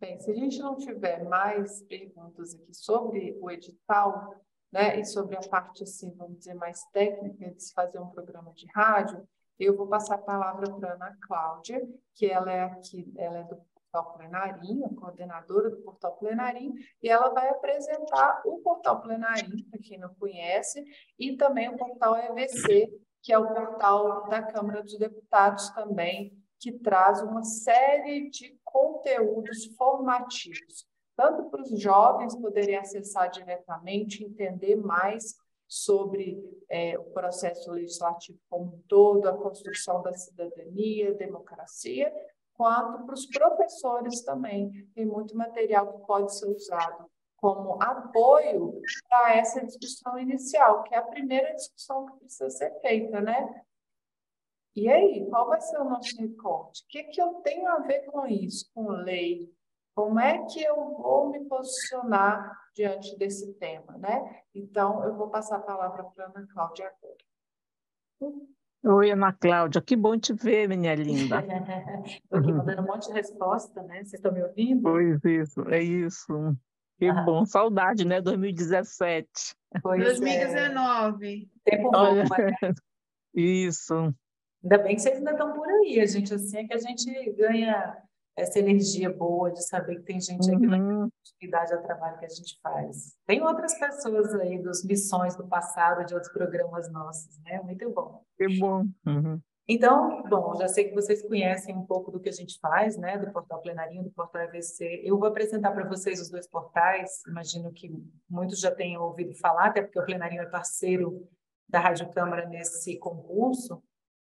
Bem, se a gente não tiver mais perguntas aqui sobre o edital, né, e sobre a parte, assim, vamos dizer, mais técnica de se fazer um programa de rádio, eu vou passar a palavra para a Ana Cláudia, que ela é aqui, ela é do Portal Plenarinho, a coordenadora do Portal Plenarinho, e ela vai apresentar o Portal Plenarinho, para quem não conhece, e também o Portal EVC, que é o portal da Câmara dos Deputados também, que traz uma série de conteúdos formativos, tanto para os jovens poderem acessar diretamente, entender mais sobre o processo legislativo como um todo, a construção da cidadania, democracia, quanto para os professores também. Tem muito material que pode ser usado como apoio para essa discussão inicial, que é a primeira discussão que precisa ser feita, né? E aí, qual vai ser o nosso recorte? O que que eu tenho a ver com isso, com lei? Como é que eu vou me posicionar diante desse tema, né? Então, eu vou passar a palavra para a Ana Cláudia agora. Oi, Ana Cláudia, que bom te ver, minha linda. Estou aqui mandando um monte de resposta, né? Vocês estão me ouvindo? Pois isso, é isso. Que Ah, bom, saudade, né? 2017. pois é, 2019. tempo Olha, voa. isso. Ainda bem que vocês ainda estão por aí, a gente assim é que a gente ganha essa energia boa de saber que tem gente aí que não tem Uhum, atividade ao trabalho que a gente faz. Tem outras pessoas aí dos missões do passado, de outros programas nossos, né? Muito bom. que bom. Uhum. Então, bom, já sei que vocês conhecem um pouco do que a gente faz, né? Do Portal Plenarinho, do Portal EVC. Eu vou apresentar para vocês os dois portais. Imagino que muitos já tenham ouvido falar, até porque o Plenarinho é parceiro da Rádio Câmara nesse concurso.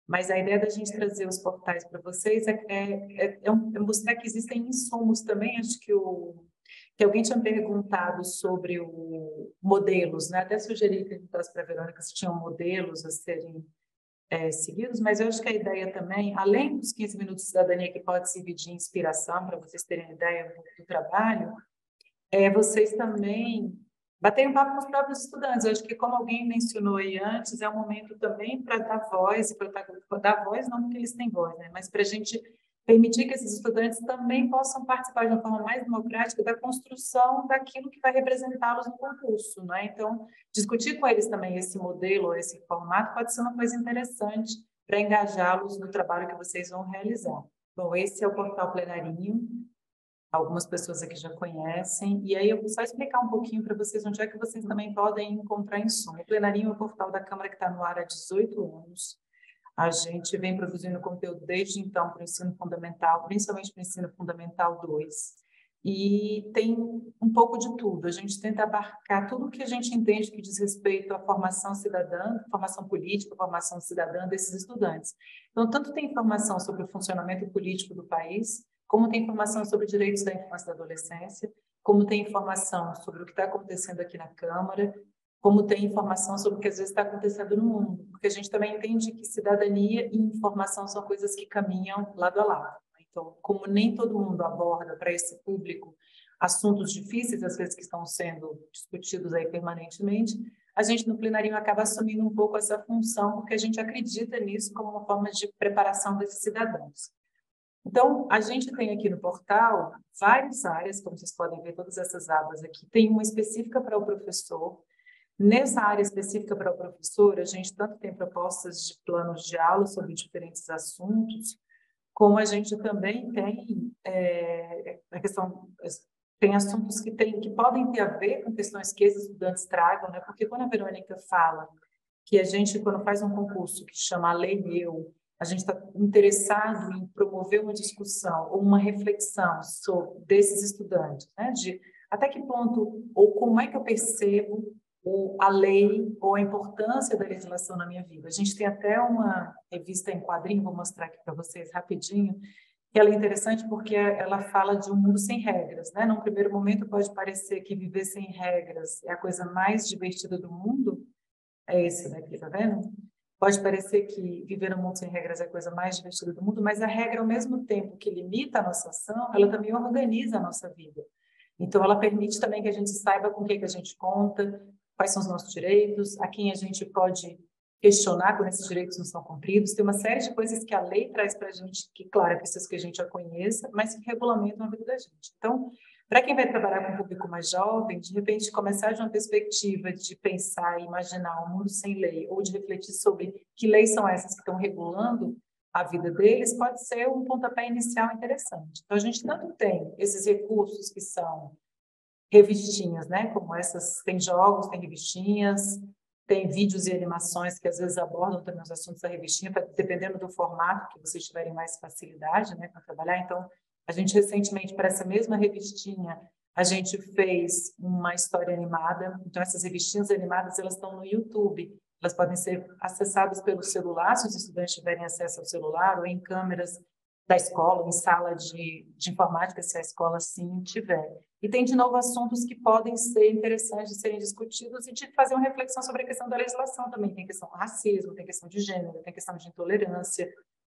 Mas a ideia da gente trazer os portais para vocês é mostrar que existem insumos também. Acho que alguém tinha perguntado sobre o modelos, né? Até sugeri que a gente perguntasse para a Verônica se tinham modelos a serem seguidos, mas eu acho que a ideia também, além dos 15 minutos de cidadania, que pode servir de inspiração para vocês terem ideia um pouco do trabalho, vocês também baterem um papo com os próprios estudantes. Eu acho que, como alguém mencionou aí antes, é um momento também para dar voz, e para dar voz não porque eles têm voz, né? Mas para a gente permitir que esses estudantes também possam participar de uma forma mais democrática da construção daquilo que vai representá-los no concurso, né? Então, discutir com eles também esse modelo, esse formato, pode ser uma coisa interessante para engajá-los no trabalho que vocês vão realizar. Bom, esse é o Portal Plenarinho. Algumas pessoas aqui já conhecem, e aí eu vou só explicar um pouquinho para vocês onde é que vocês também podem encontrar insumo. O Plenarinho é o portal da Câmara que está no ar há 18 anos. A gente vem produzindo conteúdo desde então para o ensino fundamental, principalmente para o ensino fundamental 2. E tem um pouco de tudo. A gente tenta abarcar tudo o que a gente entende que diz respeito à formação cidadã, formação política, formação cidadã desses estudantes. Então, tanto tem informação sobre o funcionamento político do país, como tem informação sobre direitos da infância e da adolescência, como tem informação sobre o que está acontecendo aqui na Câmara, como tem informação sobre o que às vezes está acontecendo no mundo, porque a gente também entende que cidadania e informação são coisas que caminham lado a lado. Então, como nem todo mundo aborda para esse público assuntos difíceis, às vezes que estão sendo discutidos aí permanentemente, a gente no plenarinho acaba assumindo um pouco essa função, porque a gente acredita nisso como uma forma de preparação desses cidadãos. Então, a gente tem aqui no portal várias áreas, como vocês podem ver, todas essas abas aqui. Tem uma específica para o professor. Nessa área específica para o professor, a gente tanto tem propostas de planos de aula sobre diferentes assuntos, como a gente também tem a questão, tem assuntos que podem ter a ver com questões que esses estudantes tragam, né? Porque quando a Verônica fala que a gente, quando faz um concurso que chama Lei Eu, a gente está interessado em promover uma discussão ou uma reflexão sobre desses estudantes, né? De até que ponto ou como é que eu percebo a lei ou a importância da legislação na minha vida. A gente tem até uma revista em quadrinho, vou mostrar aqui para vocês rapidinho, que ela é interessante porque ela fala de um mundo sem regras, né? Num primeiro momento pode parecer que viver sem regras é a coisa mais divertida do mundo, é esse daqui, tá vendo? Pode parecer que viver num mundo sem regras é a coisa mais divertida do mundo, mas a regra, ao mesmo tempo que limita a nossa ação, ela também organiza a nossa vida. Então, ela permite também que a gente saiba com o que a gente conta, quais são os nossos direitos, a quem a gente pode questionar quando esses direitos não são cumpridos. Tem uma série de coisas que a lei traz para a gente, que, claro, é preciso que a gente a conheça, mas que regulamentam a vida da gente. Então, para quem vai trabalhar com um público mais jovem, de repente começar de uma perspectiva de pensar e imaginar um mundo sem lei, ou de refletir sobre que leis são essas que estão regulando a vida deles, pode ser um pontapé inicial interessante. Então, a gente tanto tem esses recursos que são revistinhas, né? Como essas, tem jogos, tem revistinhas, tem vídeos e animações que às vezes abordam também os assuntos da revistinha, dependendo do formato que vocês tiverem mais facilidade, né, para trabalhar. Então, a gente recentemente, para essa mesma revistinha, a gente fez uma história animada. Então, essas revistinhas animadas, elas estão no YouTube. Elas podem ser acessadas pelo celular, se os estudantes tiverem acesso ao celular, ou em câmeras da escola, ou em sala de informática, se a escola assim tiver. E tem, de novo, assuntos que podem ser interessantes de serem discutidos e de fazer uma reflexão sobre a questão da legislação também. Tem questão do racismo, tem questão de gênero, tem questão de intolerância.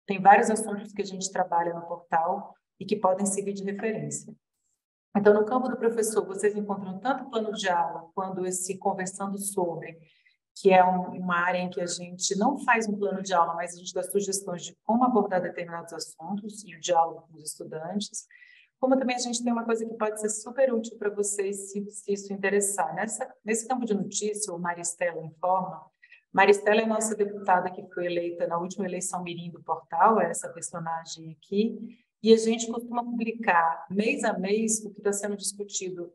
Tem vários assuntos que a gente trabalha no portal e que podem servir de referência. Então, no campo do professor, vocês encontram tanto plano de aula quanto esse conversando sobre, que é uma área em que a gente não faz um plano de aula, mas a gente dá sugestões de como abordar determinados assuntos e o diálogo com os estudantes. Como também a gente tem uma coisa que pode ser super útil para vocês, se isso interessar. Nesse campo de notícia, o Maristela informa. Maristela é a nossa deputada que foi eleita na última eleição mirim do portal, é essa personagem aqui, e a gente costuma publicar mês a mês o que está sendo discutido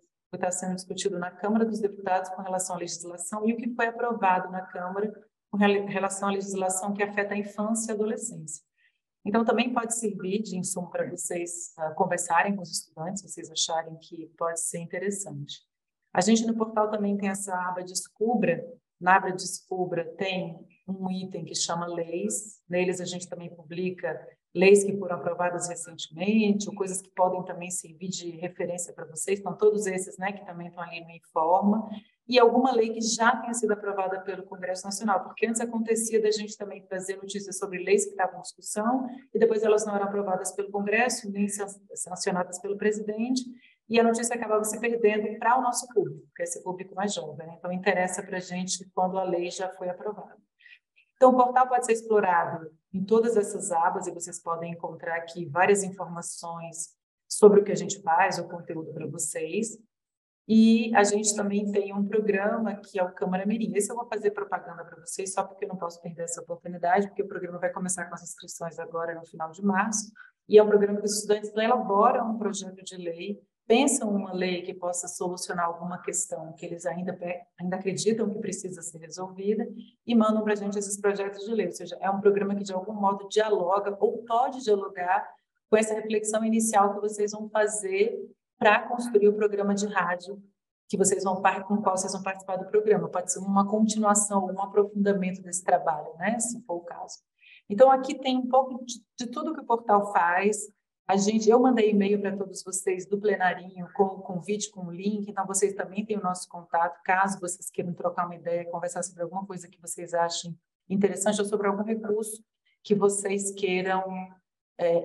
na Câmara dos Deputados com relação à legislação e o que foi aprovado na Câmara com relação à legislação que afeta a infância e a adolescência. Então, também pode servir de insumo para vocês conversarem com os estudantes, se vocês acharem que pode ser interessante. A gente no portal também tem essa aba Descubra. Na aba Descubra tem um item que chama Leis. Neles a gente também publica leis que foram aprovadas recentemente, ou coisas que podem também servir de referência para vocês. Então, todos esses, né, que também estão ali no Informa. E alguma lei que já tenha sido aprovada pelo Congresso Nacional, porque antes acontecia da gente também trazer notícias sobre leis que estavam em discussão e depois elas não eram aprovadas pelo Congresso, nem sancionadas pelo presidente, e a notícia acabava se perdendo para o nosso público, que é esse público mais jovem, né? Então, interessa para a gente quando a lei já foi aprovada. Então, o portal pode ser explorado em todas essas abas e vocês podem encontrar aqui várias informações sobre o que a gente faz, o conteúdo para vocês. E a gente também tem um programa que é o Câmara Mirim. Esse eu vou fazer propaganda para vocês, só porque eu não posso perder essa oportunidade, porque o programa vai começar com as inscrições agora no final de março, e é um programa que os estudantes elaboram um projeto de lei, pensam uma lei que possa solucionar alguma questão que eles ainda acreditam que precisa ser resolvida, e mandam para a gente esses projetos de lei. Ou seja, é um programa que, de algum modo, dialoga ou pode dialogar com essa reflexão inicial que vocês vão fazer para construir o programa de rádio com o qual vocês vão participar do programa. Pode ser uma continuação, um aprofundamento desse trabalho, né? Se for o caso. Então, aqui tem um pouco de tudo que o portal faz. Eu mandei e-mail para todos vocês do plenarinho com o convite, com o link, então vocês também têm o nosso contato, caso vocês queiram trocar uma ideia, conversar sobre alguma coisa que vocês achem interessante ou sobre algum recurso que vocês queiram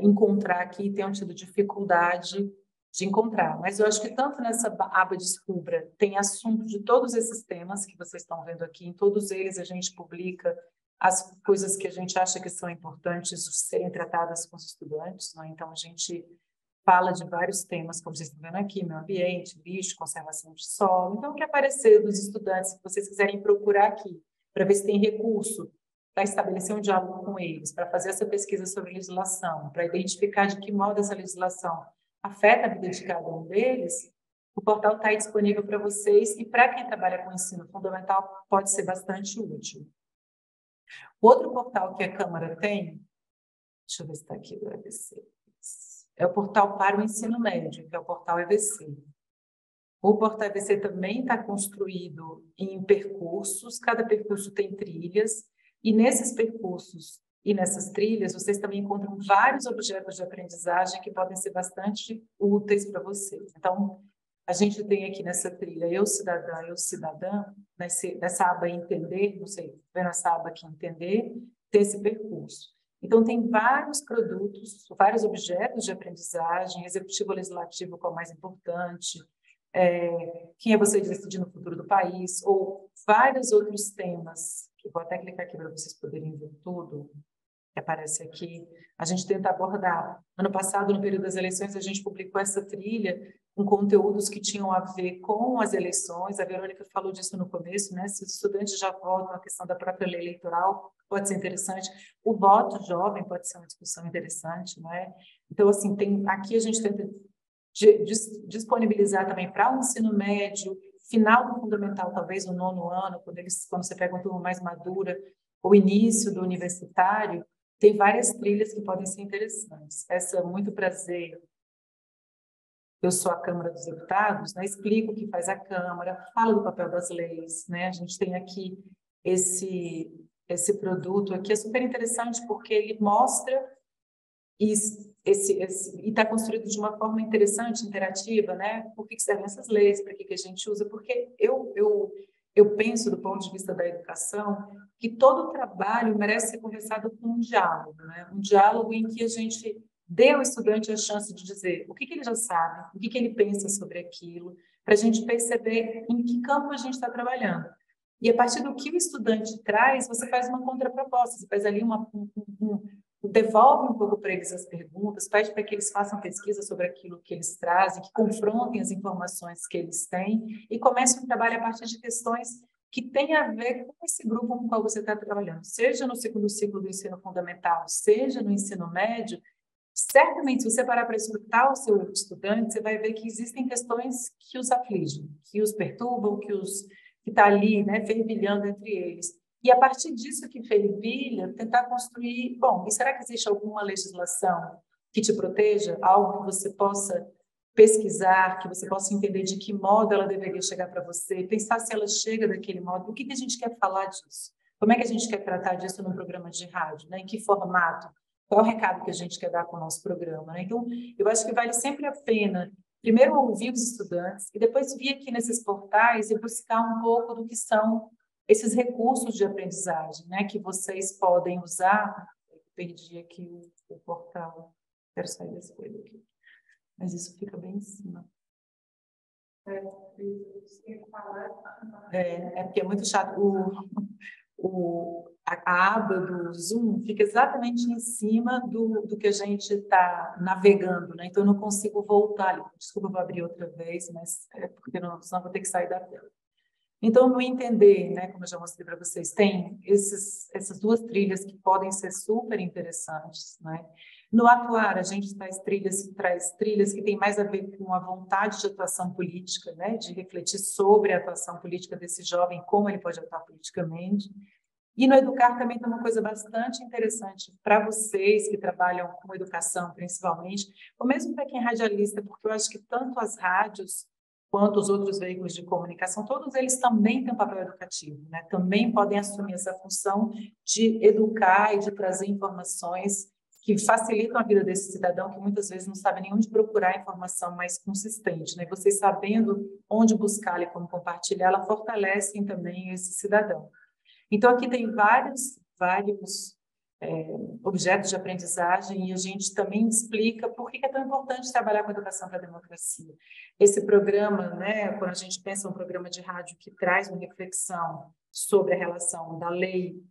encontrar aqui e tenham tido dificuldade de encontrar. Mas eu acho que tanto nessa aba Descubra tem assunto de todos esses temas que vocês estão vendo aqui, em todos eles a gente publica as coisas que a gente acha que são importantes de serem tratadas com os estudantes, né? Então a gente fala de vários temas, como vocês estão vendo aqui, meio ambiente, bicho, conservação de solo. Então, o que aparecer dos estudantes, se vocês quiserem procurar aqui, para ver se tem recurso para estabelecer um diálogo com eles, para fazer essa pesquisa sobre legislação, para identificar de que modo essa legislação afeta a vida de cada um deles, o portal está aí disponível para vocês e para quem trabalha com ensino fundamental pode ser bastante útil. O outro portal que a Câmara tem, deixa eu ver se está aqui do EVC, é o portal para o ensino médio, que é o portal EVC. O portal EVC também está construído em percursos, cada percurso tem trilhas, e nesses percursos e nessas trilhas, vocês também encontram vários objetos de aprendizagem que podem ser bastante úteis para vocês. Então, a gente tem aqui nessa trilha Eu Cidadã, nessa aba Entender, não sei, vendo essa aba aqui Entender, tem esse percurso. Então, tem vários produtos, vários objetos de aprendizagem, executivo legislativo, qual é o mais importante, quem é você de decidir no futuro do país, ou vários outros temas Eu vou até clicar aqui para vocês poderem ver tudo que aparece aqui. A gente tenta abordar. Ano passado, no período das eleições, a gente publicou essa trilha com conteúdos que tinham a ver com as eleições. A Verônica falou disso no começo, né? Se os estudantes já votam, a questão da própria lei eleitoral pode ser interessante. O voto jovem pode ser uma discussão interessante, não é? Então, assim, aqui a gente tenta disponibilizar também para o ensino médio, final do fundamental, talvez no 9º ano, quando você pega uma turma mais madura, o início do universitário, tem várias trilhas que podem ser interessantes. Essa, muito prazer, eu sou a Câmara dos Deputados, né? Explico o que faz a Câmara, falo do papel das leis, né? A gente tem aqui esse produto aqui, é super interessante porque ele mostra e está construído de uma forma interessante, interativa, né? Por que servem essas leis, para que a gente usa? Porque eu penso, do ponto de vista da educação, que todo trabalho merece ser conversado com um diálogo, né? Um diálogo em que a gente dê ao estudante a chance de dizer o que ele já sabe, o que ele pensa sobre aquilo, para a gente perceber em que campo a gente está trabalhando. E a partir do que o estudante traz, você faz uma contraproposta, você faz ali devolve um pouco para eles as perguntas, pede para que eles façam pesquisa sobre aquilo que eles trazem, que confrontem as informações que eles têm e comece um trabalho a partir de questões que têm a ver com esse grupo com o qual você está trabalhando, seja no segundo ciclo do ensino fundamental, seja no ensino médio. Certamente, se você parar para escutar o seu estudante, você vai ver que existem questões que os afligem, que os perturbam, que está ali, né, fervilhando entre eles. E, a partir disso que fervilha, tentar construir, bom, e será que existe alguma legislação que te proteja? Algo que você possa pesquisar, que você possa entender de que modo ela deveria chegar para você, pensar se ela chega daquele modo, o que a gente quer falar disso? Como é que a gente quer tratar disso num programa de rádio? Né? Em que formato? Qual é o recado que a gente quer dar com o nosso programa? Né? Então, eu acho que vale sempre a pena, primeiro, ouvir os estudantes e depois vir aqui nesses portais e buscar um pouco do que são esses recursos de aprendizagem, né, que vocês podem usar. Eu perdi aqui o portal, quero sair desse coisa aqui, mas isso fica bem em cima. Porque é muito chato. A aba do Zoom fica exatamente em cima do que a gente está navegando, né? Então, eu não consigo voltar ali. Desculpa, eu vou abrir outra vez, mas porque senão vou ter que sair da tela. Então, no entender, né, como eu já mostrei para vocês, tem essas duas trilhas que podem ser super interessantes, né? No atuar, a gente traz trilhas que têm mais a ver com a vontade de atuação política, né, de refletir sobre a atuação política desse jovem, como ele pode atuar politicamente. E no educar também tem uma coisa bastante interessante para vocês que trabalham com educação, principalmente, ou mesmo para quem é radialista, porque eu acho que tanto as rádios quanto os outros veículos de comunicação, todos eles também têm um papel educativo, né? Também podem assumir essa função de educar e de trazer informações que facilitam a vida desse cidadão que muitas vezes não sabe nem onde procurar a informação mais consistente, né? E vocês sabendo onde buscar e como compartilhá-la, fortalecem também esse cidadão. Então, aqui tem vários objetos de aprendizagem e a gente também explica por que é tão importante trabalhar com educação para a democracia. Esse programa, né, quando a gente pensa em um programa de rádio que traz uma reflexão sobre a relação da lei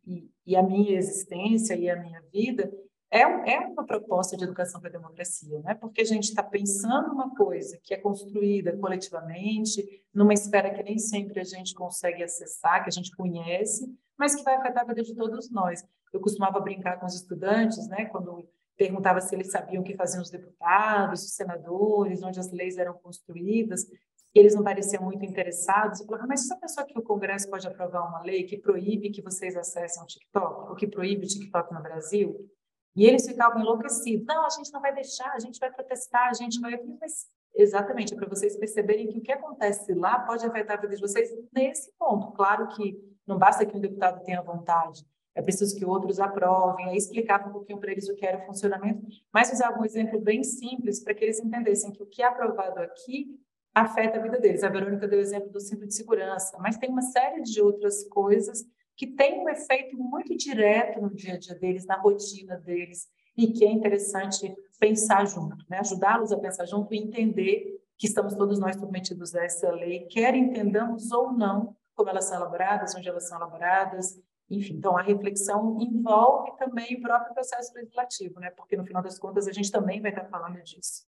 e a minha existência e a minha vida, é uma proposta de educação para a democracia, né? Porque a gente está pensando uma coisa que é construída coletivamente, numa esfera que nem sempre a gente consegue acessar, que a gente conhece, mas que vai afetar a vida de todos nós. Eu costumava brincar com os estudantes, né? Quando perguntava se eles sabiam o que faziam os deputados, os senadores, onde as leis eram construídas, e eles não pareciam muito interessados. Eu falava, mas você pensou que o Congresso pode aprovar uma lei que proíbe que vocês acessem o TikTok, ou que proíbe o TikTok no Brasil? E eles ficavam enlouquecidos. Não, a gente não vai deixar, a gente vai protestar, a gente vai... Mas, exatamente, é para vocês perceberem que o que acontece lá pode afetar a vida de vocês nesse ponto. Claro que não basta que um deputado tenha vontade, é preciso que outros aprovem, aí explicava um pouquinho para eles o que era o funcionamento, mas usava um exemplo bem simples para que eles entendessem que o que é aprovado aqui afeta a vida deles. A Verônica deu o exemplo do cinto de segurança, mas tem uma série de outras coisas que tem um efeito muito direto no dia a dia deles, na rotina deles, e que é interessante pensar junto, né? Ajudá-los a pensar junto e entender que estamos todos nós submetidos a essa lei, quer entendamos ou não como elas são elaboradas, onde elas são elaboradas, Enfim, então a reflexão envolve também o próprio processo legislativo, né? Porque no final das contas a gente também vai estar falando disso.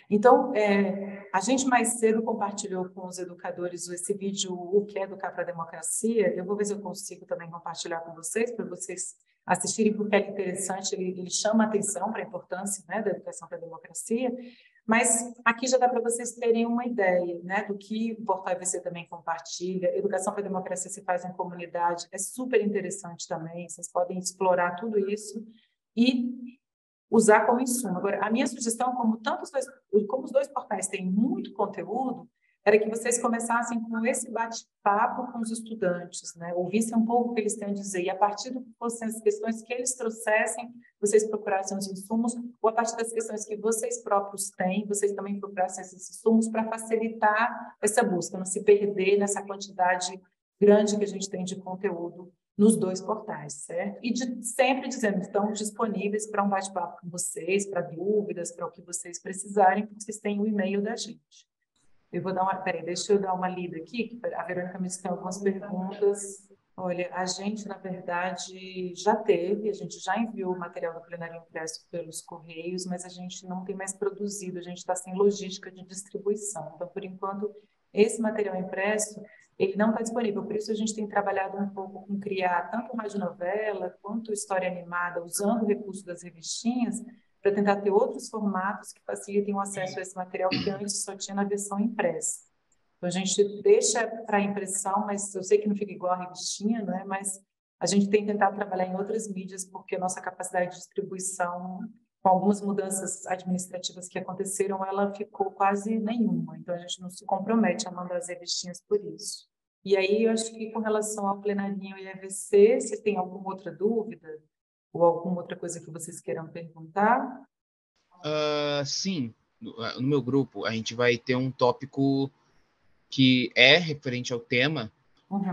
Então, a gente mais cedo compartilhou com os educadores esse vídeo, O que é Educar para a Democracia. Eu vou ver se eu consigo também compartilhar com vocês, para vocês assistirem, porque é interessante, ele chama a atenção para a importância, né, da educação para a democracia. Mas aqui já dá para vocês terem uma ideia, né, do que o Portal EVC também compartilha. Educação para a democracia se faz em comunidade, é super interessante também, vocês podem explorar tudo isso e usar como insumo. Agora, a minha sugestão, como os dois portais têm muito conteúdo, era que vocês começassem com esse bate-papo com os estudantes, né? Ouvissem um pouco o que eles têm a dizer, e a partir do que fossem as questões que eles trouxessem, vocês procurassem os insumos, ou a partir das questões que vocês próprios têm, vocês também procurassem esses insumos para facilitar essa busca, não se perder nessa quantidade grande que a gente tem de conteúdo nos dois portais, certo? E sempre dizendo, estamos disponíveis para um bate-papo com vocês, para dúvidas, para o que vocês precisarem, porque vocês têm o e-mail da gente. Eu vou dar deixa eu dar uma lida aqui, que a Verônica me tem algumas perguntas. Olha, a gente, na verdade, a gente já enviou o material do plenário impresso pelos Correios, mas a gente não tem mais produzido, a gente está sem logística de distribuição. Então, por enquanto, esse material impresso ele não está disponível, por isso a gente tem trabalhado um pouco com criar tanto radionovela quanto história animada, usando o recurso das revistinhas, para tentar ter outros formatos que facilitem o acesso a esse material que antes só tinha na versão impressa. Então, a gente deixa para impressão, mas eu sei que não fica igual a revistinha, né? Mas a gente tem tentado trabalhar em outras mídias, porque a nossa capacidade de distribuição, com algumas mudanças administrativas que aconteceram, ela ficou quase nenhuma. Então, a gente não se compromete a mandar as revistinhas por isso. E aí, eu acho que com relação ao plenarinho e EVC, vocês têm alguma outra dúvida? Ou alguma outra coisa que vocês queiram perguntar? Sim, no meu grupo a gente vai ter um tópico que é referente ao tema,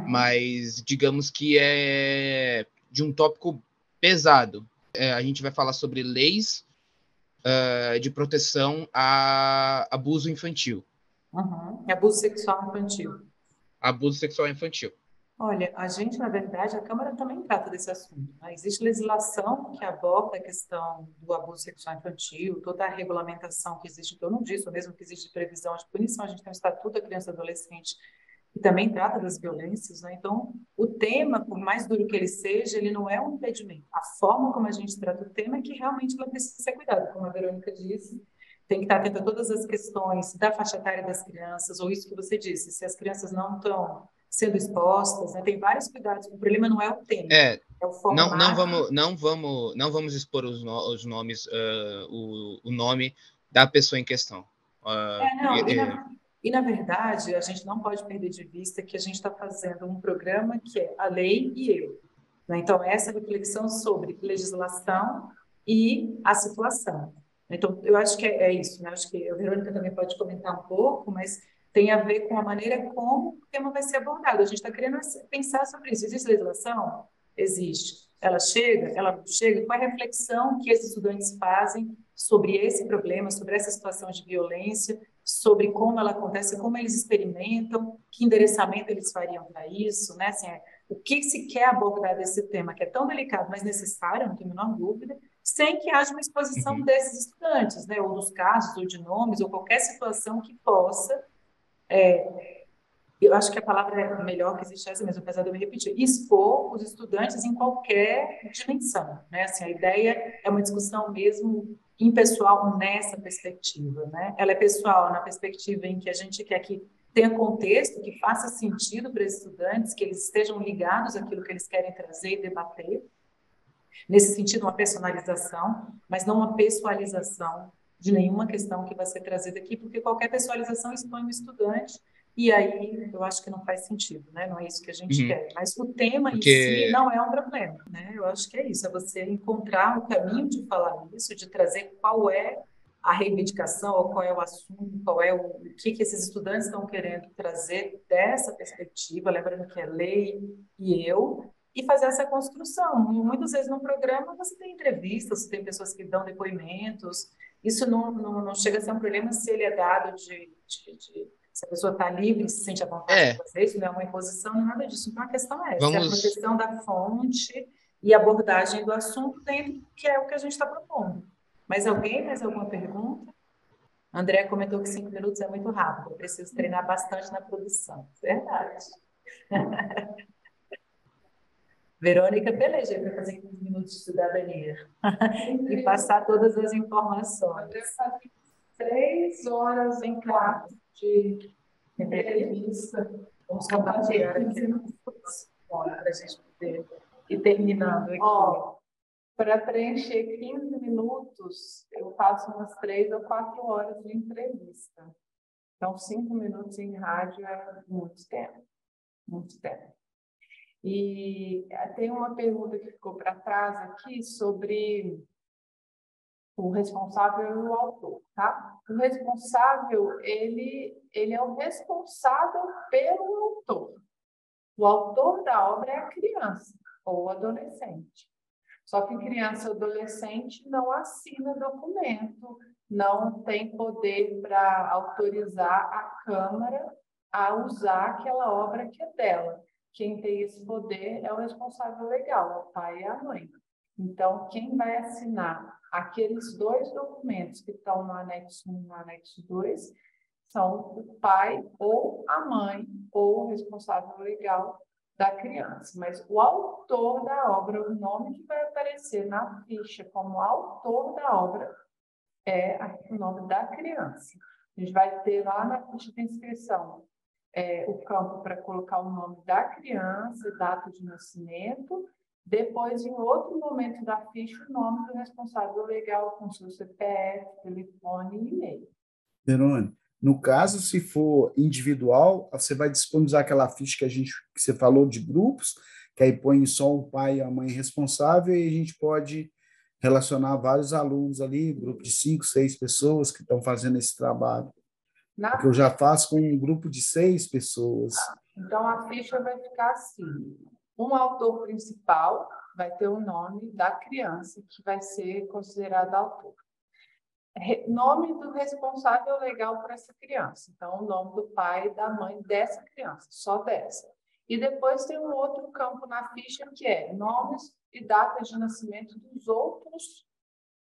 mas digamos que é de um tópico pesado. A gente vai falar sobre leis de proteção a abuso infantil. Abuso sexual infantil. Abuso sexual infantil. Olha, a gente, na verdade, a Câmara também trata desse assunto, né? Existe legislação que aborda a questão do abuso sexual infantil, toda a regulamentação que existe em torno disso, mesmo que existe previsão de punição, a gente tem o Estatuto da Criança e Adolescente, que também trata das violências, né? Então, o tema, por mais duro que ele seja, ele não é um impedimento. A forma como a gente trata o tema é que realmente ela precisa ser cuidada, como a Verônica disse, tem que estar atenta a todas as questões da faixa etária das crianças, ou isso que você disse, se as crianças não estão sendo expostas, né? Tem vários cuidados. O problema não é o tema, é o formato. Não vamos expor os nomes, o nome da pessoa em questão. Na verdade, a gente não pode perder de vista que a gente está fazendo um programa que é a lei e eu. Né? Então, essa reflexão sobre legislação e a situação. Então, eu acho que é isso, né? Acho que a Verônica também pode comentar um pouco, mas tem a ver com a maneira como o tema vai ser abordado. A gente está querendo pensar sobre isso. Existe legislação? Existe. Ela chega? Qual é a reflexão que esses estudantes fazem sobre esse problema, sobre essa situação de violência, sobre como ela acontece, como eles experimentam, que endereçamento eles fariam para isso, né? Assim, o que se quer abordar desse tema, que é tão delicado, mas necessário, não tenho a menor dúvida, sem que haja uma exposição desses estudantes, né? Ou dos casos, ou de nomes, ou qualquer situação que possa... eu acho que a palavra é melhor que existe essa mesmo, apesar de eu me repetir, expor os estudantes em qualquer dimensão, né? Assim, a ideia é uma discussão mesmo impessoal nessa perspectiva, né? Ela é pessoal na perspectiva em que a gente quer que tenha contexto, que faça sentido para os estudantes, que eles estejam ligados àquilo que eles querem trazer e debater, nesse sentido, uma personalização, mas não uma pessoalização de nenhuma questão que vai ser trazida aqui, porque qualquer pessoalização expõe o estudante, e aí eu acho que não faz sentido, né? Não é isso que a gente quer. Mas o tema em si não é um problema, né? Eu acho que é isso, é você encontrar o caminho de falar isso, de trazer qual é a reivindicação, ou qual é o assunto, qual é o que esses estudantes estão querendo trazer dessa perspectiva, lembrando que é lei e eu, e fazer essa construção. Muitas vezes no programa você tem entrevistas, você tem pessoas que dão depoimentos, isso não chega a ser um problema se ele é dado Se a pessoa está livre, se sente à vontade de fazer isso, não é uma imposição, não é nada disso. Então, a questão é essa, é a proteção da fonte e abordagem do assunto dentro do que é o que a gente está propondo. Mas alguém mais alguma pergunta? André comentou que 5 minutos é muito rápido, eu preciso treinar bastante na produção. Verdade. Verônica peleja para fazer 15 minutos de cidadania e passar todas as informações. 3 horas em 4 de entrevista. Vamos compartilhar aqui para a gente poder ir terminando aqui. Para preencher 15 minutos, eu faço umas 3 ou 4 horas de entrevista. Então, 5 minutos em rádio é muito tempo. Muito tempo. E tem uma pergunta que ficou para trás aqui sobre o responsável e o autor, tá? O responsável, ele é o responsável pelo autor. O autor da obra é a criança ou o adolescente. Só que criança e adolescente não assina documento, não tem poder para autorizar a Câmara a usar aquela obra que é dela. Quem tem esse poder é o responsável legal, é o pai e a mãe. Então, quem vai assinar aqueles 2 documentos que estão no anexo 1 e no anexo 2 são o pai ou a mãe ou o responsável legal da criança. Mas o autor da obra, o nome que vai aparecer na ficha como autor da obra é o nome da criança. A gente vai ter lá na ficha de inscrição o campo para colocar o nome da criança, data de nascimento. Depois, em outro momento da ficha, o nome do responsável legal com seu CPF, telefone e e-mail. Verônica, no caso, se for individual, você vai disponibilizar aquela ficha que você falou de grupos, que aí põe só o pai e a mãe responsável, e a gente pode relacionar vários alunos ali, grupo de 5, 6 pessoas que estão fazendo esse trabalho. Porque eu já faço com um grupo de 6 pessoas. Então, a ficha vai ficar assim. Um autor principal vai ter o nome da criança, que vai ser considerado autor. Nome do responsável legal por essa criança. Então, o nome do pai e da mãe dessa criança, só dessa. E depois tem um outro campo na ficha, que é nomes e datas de nascimento dos outros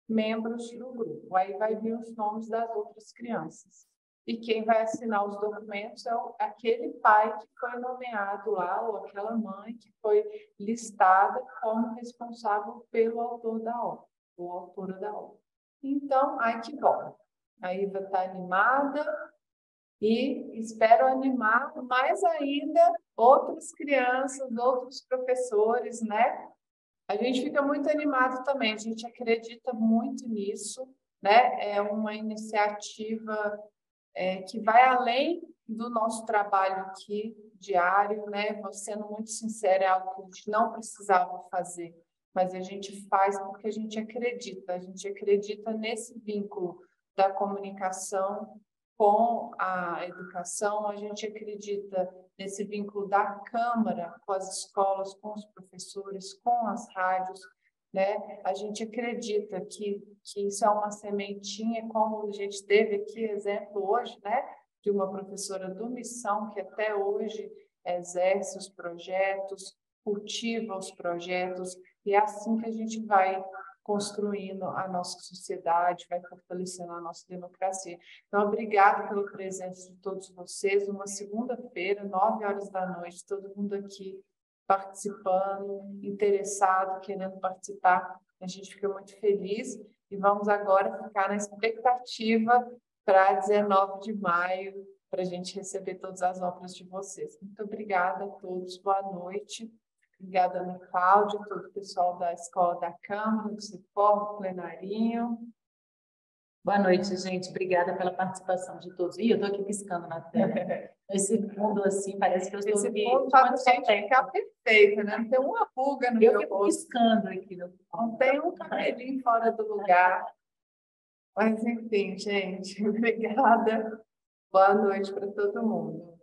membros do grupo. Aí vai vir os nomes das outras crianças. E quem vai assinar os documentos é aquele pai que foi nomeado lá, ou aquela mãe que foi listada como responsável pelo autor da obra, ou autora da obra. Então, ai que bom. A Iva está animada e espero animar mais ainda outras crianças, outros professores, né? A gente fica muito animado também, a gente acredita muito nisso, né? É uma iniciativa que vai além do nosso trabalho aqui diário, né? Vou sendo muito sincera, é algo que a gente não precisava fazer, mas a gente faz porque a gente acredita nesse vínculo da comunicação com a educação, a gente acredita nesse vínculo da Câmara com as escolas, com os professores, com as rádios, né? A gente acredita que isso é uma sementinha, como a gente teve aqui exemplo hoje, né? De uma professora do Missão, que até hoje exerce os projetos, cultiva os projetos, e é assim que a gente vai construindo a nossa sociedade, vai fortalecendo a nossa democracia. Então, obrigada pela presença de todos vocês. Uma segunda-feira, 9h, todo mundo aqui participando, interessado, querendo participar. A gente fica muito feliz e vamos agora ficar na expectativa para 19 de maio, para a gente receber todas as obras de vocês. Muito obrigada a todos, boa noite. Obrigada, Ana Cláudia, todo o pessoal da Escola da Câmara, do CIFOR, do Plenarinho. Boa noite, gente. Obrigada pela participação de todos. Ih, eu estou aqui piscando na tela. Esse fundo, assim, parece que eu estou aqui. Esse fundo faz a gente ficar perfeita, né? Não tem uma ruga no meu rosto. Eu fico piscando aqui. Não tem um cabelinho fora do lugar. Mas, enfim, gente, obrigada. Boa noite para todo mundo.